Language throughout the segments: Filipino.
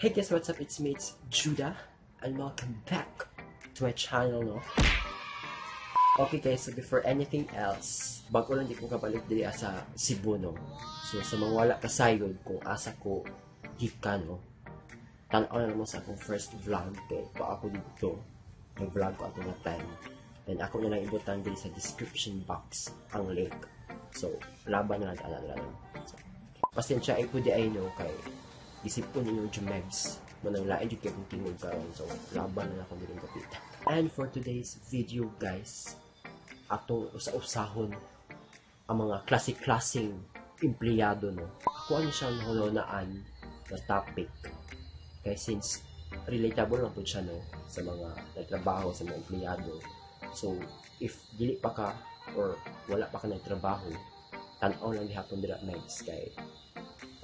Hey guys, what's up? It's me, it's Judah, and welcome back to my channel, no? Okay guys, so before anything else, bago lang di ko kabalik dili sa Cebu, no? So sa mga wala kasayod kung asa ko gika, no? Tanaw na naman sa akong first vlog, kay pa ako dito, nag-vlog ko ato na time. And ako na lang ibutan din sa description box ang link. So, laban na lang. So, pasensya ay po di ay no, kay isip ko ninyo Jumegs, manang lain yung kaya kong tingog karon. So, laban na ako din kapita. And for today's video guys, atong usa-usahon ang mga klaseng empleyado, no? Ako ano siyang hulunaan na topic. Kaya since relatable lang po siya, no? Sa mga nagtrabaho, sa mga empleyado. So, if dili pa ka or wala pa ka nagtrabaho, tanaw lang gihapon dira Megs, kay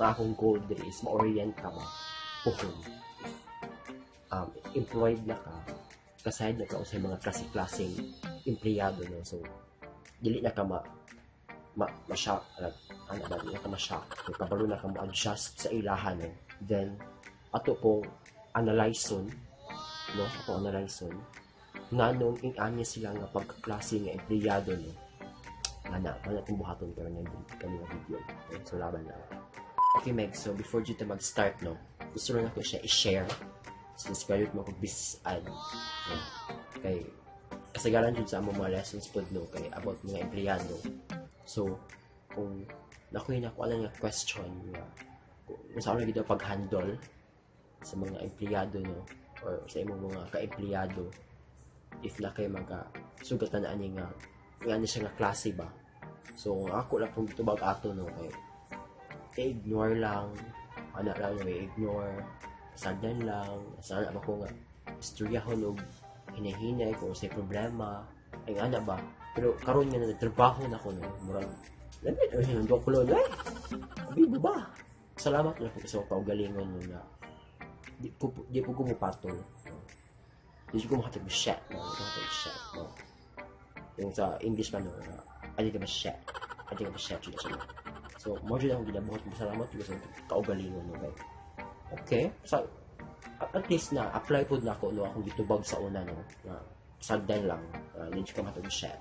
ang akong goal diri is ma-orient ka ba puhon. Employed na ka, kasayad na ka sa mga klaseng empleyado, no? So, dili na ka ma-shock, ano ba, dili na ka ma-shock, kabalo na ka ma-adjust sa ilahan, no? Then, ato pong analyson, no? Ato analyson, nga nung inganya sila nga pagkaklase nga empleyado, no? Mana itong buhaton ka rin yung video. Okay? So, laban lang. Okay, Meg, so before dito mag-start, no? Gusto rin ako siya i-share since graduate mo kong business ad. No? Kay, kasagaran dun sa among mga lessons po, no? Kay about mga empleyado. So, kung nakuhin ako alam nga question nga, kung saan lagi daw pag-handle sa mga empleyado, no? Or sa imong mga ka-empleyado, if na kayo magka-sugatan na ani nga siya nga klase ba. So, ako lang pong dito bag-ato, no? Kay, ignore lang, anak lang may ignore, sagdan lang, sana ako nga istoryahon o hinahinay kung sa problema, ay nga ba. Pero karon nga na trabaho na ko, no? Murag, lamit o siya ng dokulo, no? Abibo ba? Salamat lang po sa paugalingon mo na di po ko mapatol. Di ko makatag shit, no? No? Yung sa English pa, no? I think I'm a shit. So, mo dyan akong ginabuhat mo. Salamat sa kaugalingon mo, guys. Okay? So, at least na, apply po na ako, no? Akong gitubag sa una, no? Na, sagdan lang. Hindi ko matag-shit.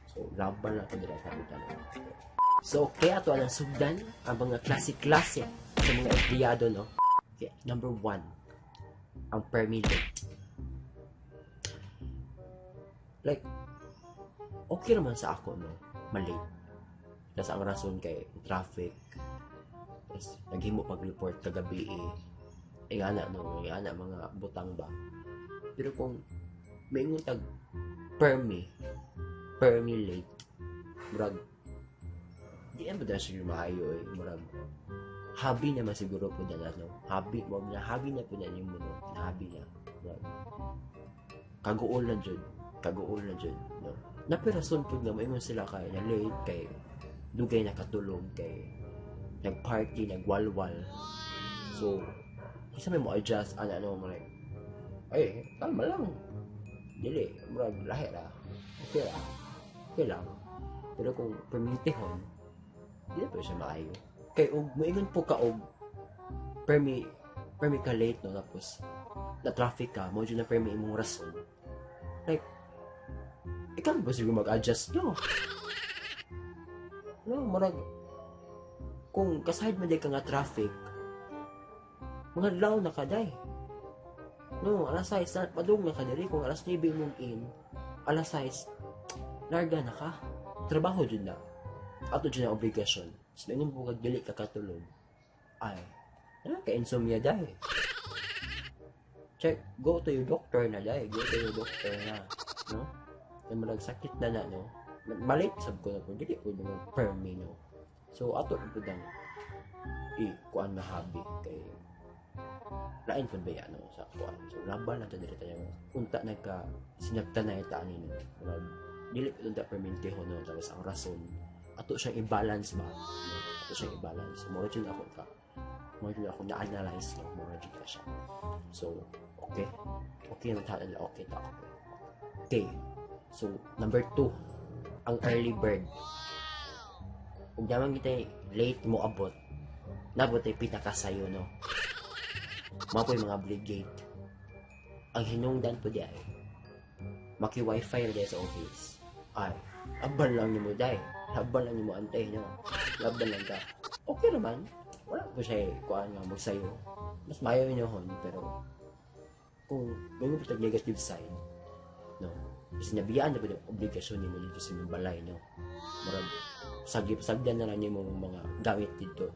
So, laban lang ito nila kapitan. So, okay, ato ang sugdan ang mga klase-klase sa mga empleyado, no? Okay, number 1, ang permit. Like, okay naman sa ako, no? Malate. Kasi ang rason kay traffic. Tapos, naghimo pag-report kagabi ingana, no? Ingana mga butang ba. Pero kung may ngutag permi late, murag, di ba dahil siguro maayo, murag, hobby naman siguro po na, no? Hobby na po na yung muno. Hobby na. Murag, kaguol na dyan, no? Napirason po na maingon sila kay na late, kay dugay nakatulog, kay nagparty, nagwalwal. So, isa may mo adjust, mo like, ay, tama lang. Dili, murag, lahi ra. Okay lang. Pero kung permitihon, dili pa siya maayo. Kay, maingon po ka, permi ka late, no? Tapos, na traffic ka, mo dyan na permi imong rason. Like, ikaw ba siguro mag-adjust, no? No, marag, kung kasahid man day ka nga traffic, mga law na ka day. No, alas 6, padung na ka dali. Kung alas 9 mong in, alas 6, larga na ka. Trabaho dyan na. Ato dyan na obligasyon. So, ngayon po kagdali ka katulog. Ay, ka-insomnia day. Check, go to your doctor na day. No? Yung malang sakit na, no? Malit sab ko na po, dili ko naman permi, no? So, ato po dang kuan na hobby kay lain po ba yan, no? Sa kuan. So, laban na ito dili tayo. Unta sinagta na ita ani, no? Dili ko unta permintiho, no? Tapos ang rason, ato siyang i-balance ba? No? Ato siyang i-balance. More dyan ako na-analyze, no? More dyan ka siya. So, okay na tayo. Okay. So, number 2, ang early bird. Kung naman kita late mo abot, nabot ay pinaka sayo, no? Mapoy mga obligate. Ang hinungdan po di ay maki-wifi na dahil sa office. Ay, abal lang niyo mo dahil. Habal lang niyo mo antay nyo. Laban lang ka. Okay naman. Wala po siya kuhaan nga magsayo. Mas mayaw niyo hon, pero kung gawin po negative side, no? Kasi nabiyaan na po yung obligasyon niyo dito sa inyong balay, no? Marag, sagdan na lang niyo mga gamit dito.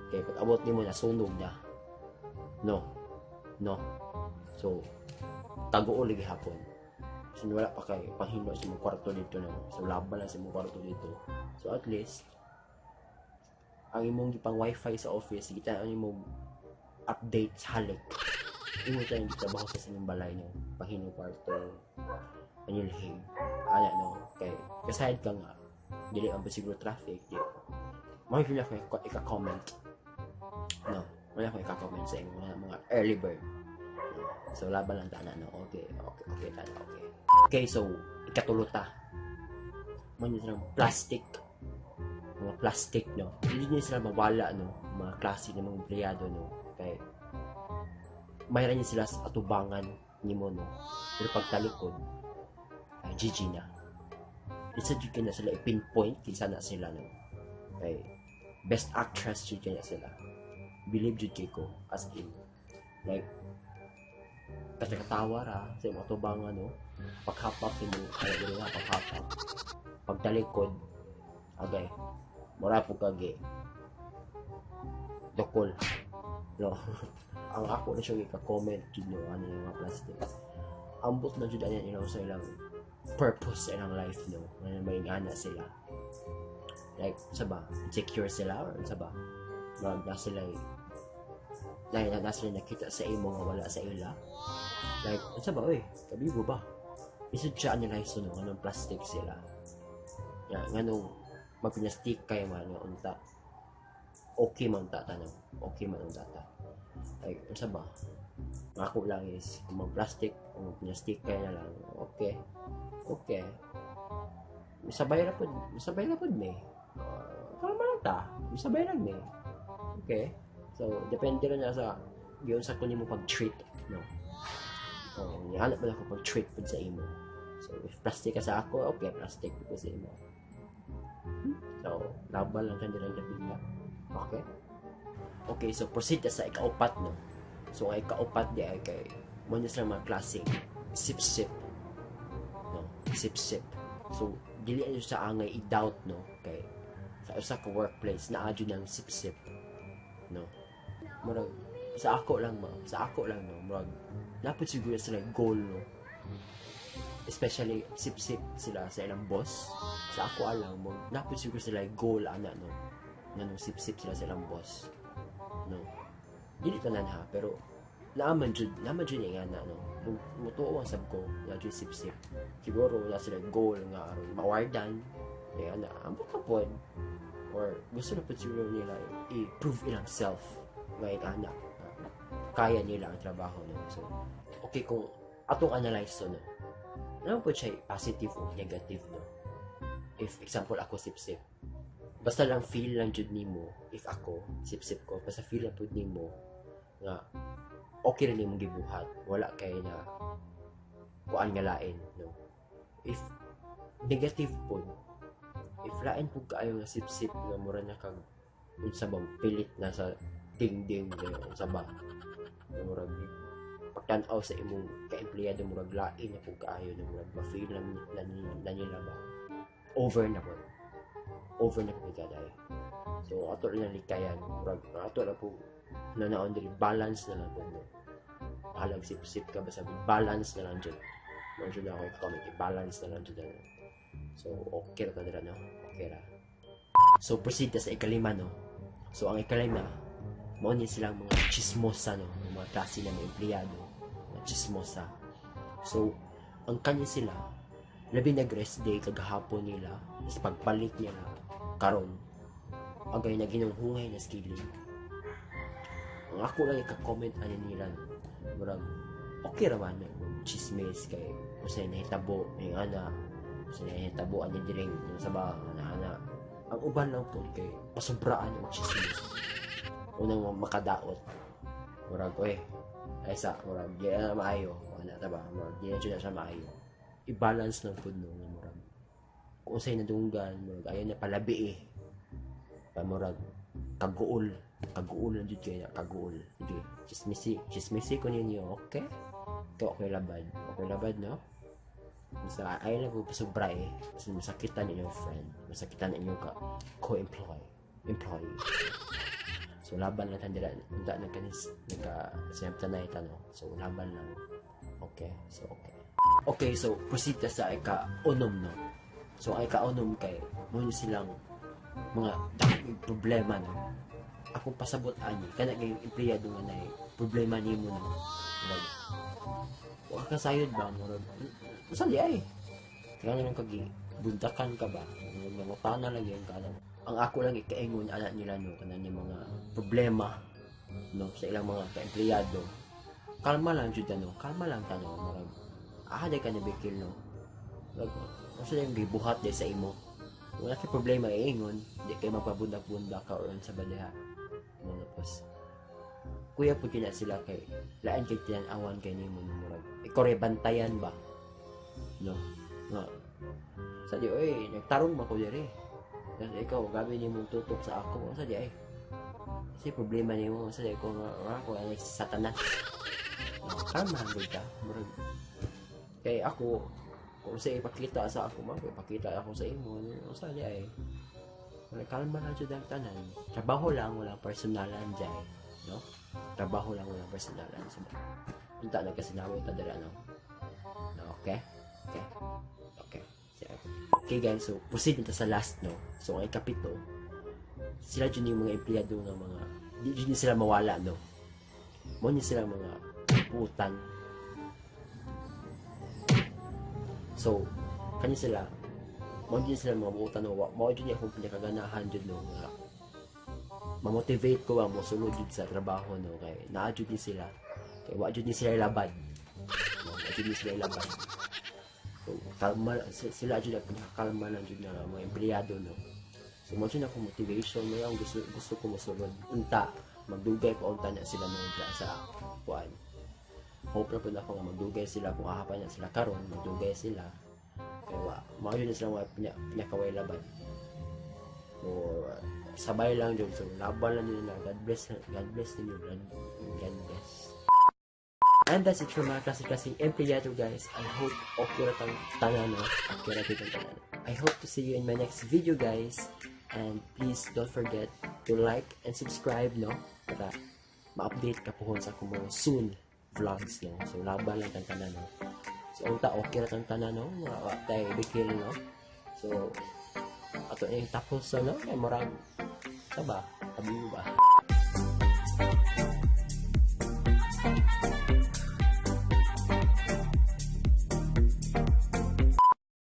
Kaya kung abot niyo mo na, sunog na. No. So, tago ulit hapon. So, wala pa kayo panghino sa mong kwarto dito, no? So, laban lang sa mong kwarto dito. So, at least, ang imong gipang wifi sa office, kita ang imong update sa halik. Imo tayo yung trabaho sa inyong balay, no? Panghino kwarto, panilhig, no? Kay kasahid ka nga, dili ang siguro traffic, di. Makikita ko ika-comment, no? Wala ko ika-comment sa inyo, mga early bird. So, laban lang tana, no? Okay, tana, okay. Okay, so, ikatuluta. Mga silang plastic. Mga plastic, no? Hindi nyo sila mawala, no? Mga klase ng mga empleyado, no? Kaya, mayroon niya sila sa atubangan ni mo, no? Pero pagtalikod, ay, GG na. Isa dyan na sila i-pinpoint, kinsa na sila, no? Kaya, best actress dyan na sila. Believe dyan ko, as in. Like, katawa ra sa mga tubangan, no? Paghapap mo, paghapap. Pagtalikod, agay, mura po kage. Dokol. No? Ang ako na siya ika-comment dito, ano yung mga plastic. Ambot na dyan yan sa ilang purpose sa ilang life, no? May ingana sila. Like, saba, insecure sila, or saba, na sila nakita sa imo nga wala sa ila. Like, sa ba, kabigo ba? Isod siya analyze no, anong plastic sila. Yan, anong magpinastik kayo man nga unta. Okay man tata, no? Okay man ang tata. Like, sa ba? Ako lang is, kung mag-plastic, kung pinastik kayo na lang, okay. Misabay na po, may. Kalma lang ta. Misabay lang, may. Okay. So, depende rin na sa yun sa kunin mo pag-treat, no? Hanap mo lang ako pag-treat po sa imo. So, if plastic ka sa ako, okay, plastic po sa imo. So, laban lang siya nilang labing. Okay? Okay, so proceed na sa ikaupat, no? So, ang ikaupat di ay kay mo niya sila mga klaseng sip-sip. No? Sip-sip. So, dili nyo sa angay i-doubt, no? Kay sa ka workplace na adyo ng sip-sip. No? Murag, sa ako lang, no? Murag, napod siguro sila goal, no? Especially, sip-sip sila sa ilang boss. Sa ako alam mo, napod siguro sila goal, no? Nga sip-sip sila sa ilang boss. No? Dili tanan ha, pero naman dyan yung no? Mutuo ang sab ko, na dyan sip-sip. Siguro, na sila goal nga, mawardan, yan na, ang kapod, or gusto na po siguro nila i-prove ilang self ngayon anak kaya nila ang trabaho, no? So, okay, kung atong analyze to, no? Ano po siya positive o negative, no? If example ako sip-sip, basta lang feel lang jud nimo, if ako sip-sip ko, basta feel lang pud nimo nga okay rin imong gibuhat, wala kay na kuan nga lain, no? If negative po, if lain po kaayo nga sip-sip nga mura na kag unsa bang pilit na sa ding-ding unsa ba murag pagtan-aw sa imong ka-empleyado murag lain na po kaayo na murag ma-feel na nila ba over na po kaday. So ato lang likayan murag ato na po nanaon diri balance na lang po, no? Halag sip-sip ka basta balance na lang dyan. Medyo na ako i-comment, balance na lang dyan. So, okay ra dira, no? Okay ra. So, proceed na sa ikalima, no? So, ang ikalima, mao ni silang mga chismosa, no? Mga klase ng mga empleyado, mga chismosa. So, ang kanya sila, labi nag-rest day kagahapon nila, tapos pagbalik nila, karon agay na ginunghungay na skilling. Ang ako lang ika-comment ano nila, no? Murag, okay raman, no? Chismis kay usay nahitabo may ana usay nahitabo ani diring sa ba ana ang uban lang po kay pasubraan yung chismis unang makadaot murag ay sa murag di na maayo wala ta ba murag di na jud na siya maayo i-balance ng food no nga murag kung usay nadunggan murag ayon na palabi murag kaguol lang jud kay na kaguol di chismisi ko ninyo okay labad no sa ayaw lang po sobra kasi masakitan inyong friend masakitan inyong employee so laban lang tandila unta nagka-siyempre na no so laban lang okay so proceed ta sa ika-unom no so ay ka-unom kay muna silang mga problema no akong pasabot ani kana kay empleyado nga nay problema nimo no wa ka sayod ba murag usa di ay kaya nang buntakan ka ba mga na lang yan kana ang ako lang ikaingon anak nila no kana ni mga problema no sa ilang mga ka-empleyado kalma lang jud kalma lang tanong murag day ka nabikil no kasi yung gibuhat di sa imo wala kay problema iingon di kay magpabundak-bundak ka or sa baliha mo tapos kuya po kina sila kay laan kay tiyan-awan kay nimo murag ikaw bantayan ba no nga sa di nagtarong man ko diri kasi ikaw gabi nimo tutok sa ako sa di kasi problema nimo sa di ko nga ako ay satanas kalma gud ka murag kay ako kung sa ipakita sa ako ipakita ako sa imo sa di kalma lang jud ang tanan trabaho lang wala personalan jay no trabaho lang wala personalan so unta nagkasinawi ta dira no okay guys so proceed nito sa last no so ang ikapito sila jud yung mga empleyado nga mga di jud sila mawala no mo ni sila mga putan so kanya sila mo din sila mga buutan no mo jud akong pinakaganahan jud no nga ma-motivate ko mo sulod jud sa trabaho no kay naa jud ni sila kay wa jud ni sila labad no wa jud ni sila labad so kalma sila jud kalma lang jud na mga empleyado no so mo jud ako motivation mo ang gusto ko mosulod unta magdugay pa unta na sila no sa kuan hope na po na ako nga magdugay sila kung hahapan na sila karon magdugay sila kaya mao yun sila pinakaway laban so sabay lang yun so laban lang nila God bless ninyo God bless and that's it for mga klase empleyado guys I hope okay ratang tanan no okay ratang tanan I hope to see you in my next video guys and please don't forget to like and subscribe no para ma-update ka po sa kumo soon vlogs no so laban lang tang tanan no so unta okay ra tang tanan no tay bikil no so ato yung tapos no kay murag saba tabi ba